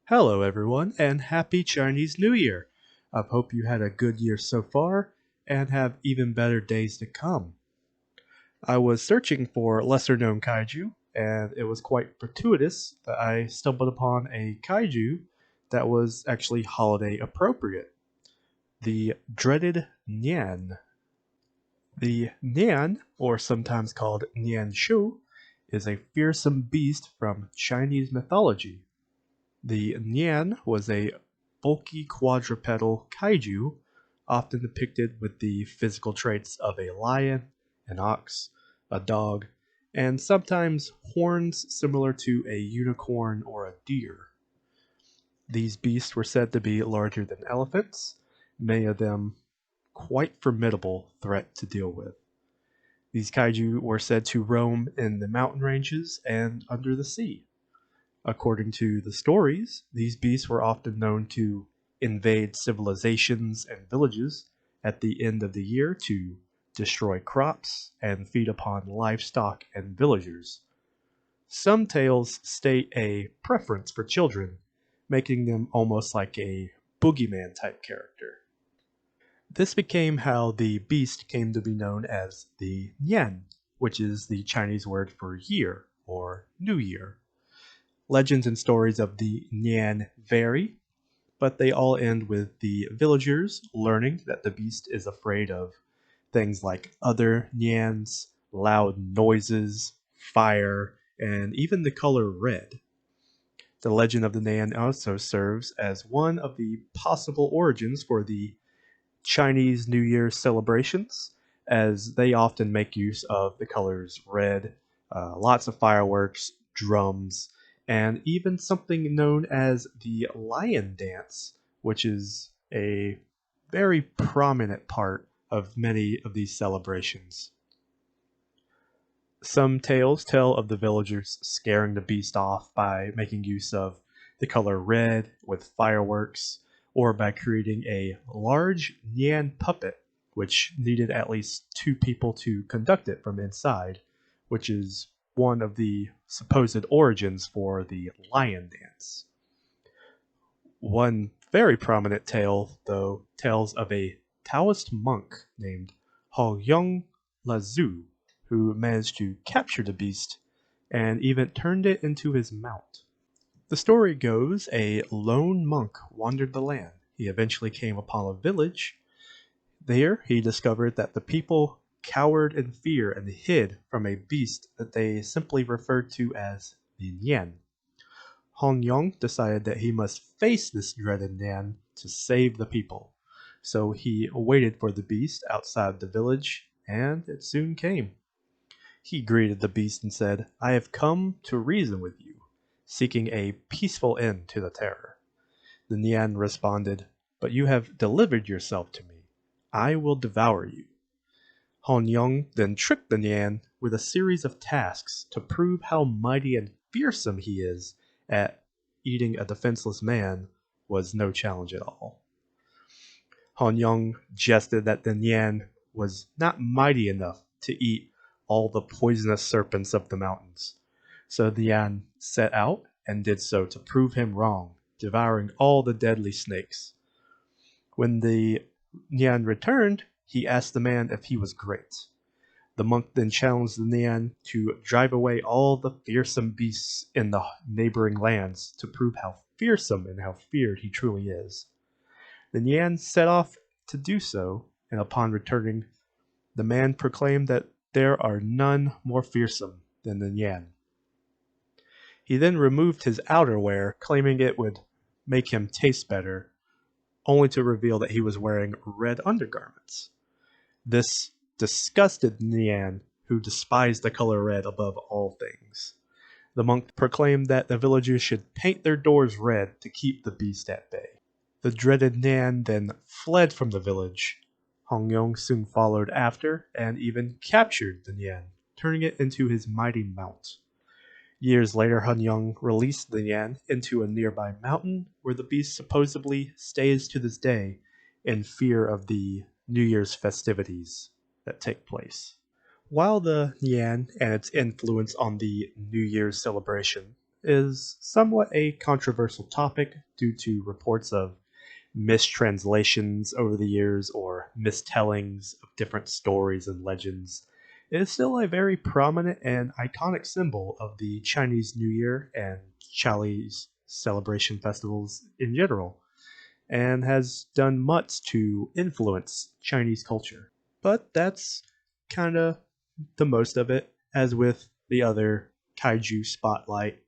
Hello, everyone, and happy Chinese New Year! I hope you had a good year so far and have even better days to come. I was searching for lesser known kaiju, and it was quite fortuitous that I stumbled upon a kaiju that was actually holiday appropriate, the dreaded Nian. The Nian, or sometimes called Nian Shu, is a fearsome beast from Chinese mythology. The Nian was a bulky quadrupedal kaiju, often depicted with the physical traits of a lion, an ox, a dog, and sometimes horns similar to a unicorn or a deer. These beasts were said to be larger than elephants, many of them quite formidable threat to deal with. These kaiju were said to roam in the mountain ranges and under the sea. According to the stories, these beasts were often known to invade civilizations and villages at the end of the year to destroy crops and feed upon livestock and villagers. Some tales state a preference for children, making them almost like a boogeyman type character. This became how the beast came to be known as the Nian, which is the Chinese word for year or New Year. Legends and stories of the Nian vary, but they all end with the villagers learning that the beast is afraid of things like other Nians, loud noises, fire, and even the color red. The legend of the Nian also serves as one of the possible origins for the Chinese New Year celebrations, as they often make use of the colors red, lots of fireworks, drums, and even something known as the lion dance, which is a very prominent part of many of these celebrations. Some tales tell of the villagers scaring the beast off by making use of the color red with fireworks, or by creating a large Nian puppet, which needed at least two people to conduct it from inside, which is one of the supposed origins for the lion dance. One very prominent tale, though, tells of a Taoist monk named Hao Yong Lazu who managed to capture the beast and even turned it into his mount. The story goes a lone monk wandered the land. He eventually came upon a village. There, he discovered that the people cowered in fear and hid from a beast that they simply referred to as the Nian. Hong Yong decided that he must face this dreaded Nian to save the people. So he waited for the beast outside the village, and it soon came. He greeted the beast and said, "I have come to reason with you, seeking a peaceful end to the terror." The Nian responded, "But you have delivered yourself to me. I will devour you." Han Yong then tricked the Nian with a series of tasks to prove how mighty and fearsome he is at eating a defenseless man was no challenge at all. Han Yong jested that the Nian was not mighty enough to eat all the poisonous serpents of the mountains. So the Nian set out and did so to prove him wrong, devouring all the deadly snakes. When the Nian returned, he asked the man if he was great. The monk then challenged the Nian to drive away all the fearsome beasts in the neighboring lands to prove how fearsome and how feared he truly is. The Nian set off to do so, and upon returning, the man proclaimed that there are none more fearsome than the Nian. He then removed his outerwear, claiming it would make him taste better, only to reveal that he was wearing red undergarments. This disgusted Nian, who despised the color red above all things. The monk proclaimed that the villagers should paint their doors red to keep the beast at bay. The dreaded Nian then fled from the village. Hong Yong soon followed after and even captured the Nian, turning it into his mighty mount. Years later, Han Yong released the Nian into a nearby mountain where the beast supposedly stays to this day in fear of the New Year's festivities that take place. While the Nian and its influence on the New Year's celebration is somewhat a controversial topic due to reports of mistranslations over the years or mistellings of different stories and legends. It is still a very prominent and iconic symbol of the Chinese New Year and Chinese celebration festivals in general, and has done much to influence Chinese culture. But that's kind of the most of it. As with the other Kaiju spotlight,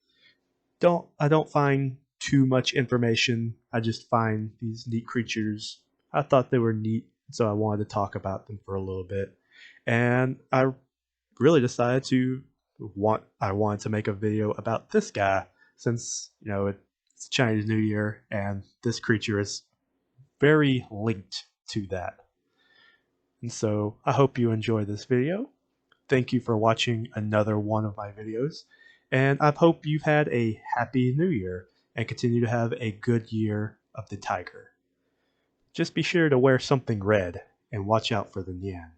I don't find too much information. I just find these neat creatures. I thought they were neat, so I wanted to talk about them for a little bit. And I really decided to I wanted to make a video about this guy since, it's Chinese New Year and this creature is very linked to that. And so I hope you enjoy this video. Thank you for watching another one of my videos, and I hope you've had a happy new year and continue to have a good year of the tiger. Just be sure to wear something red and watch out for the Nian.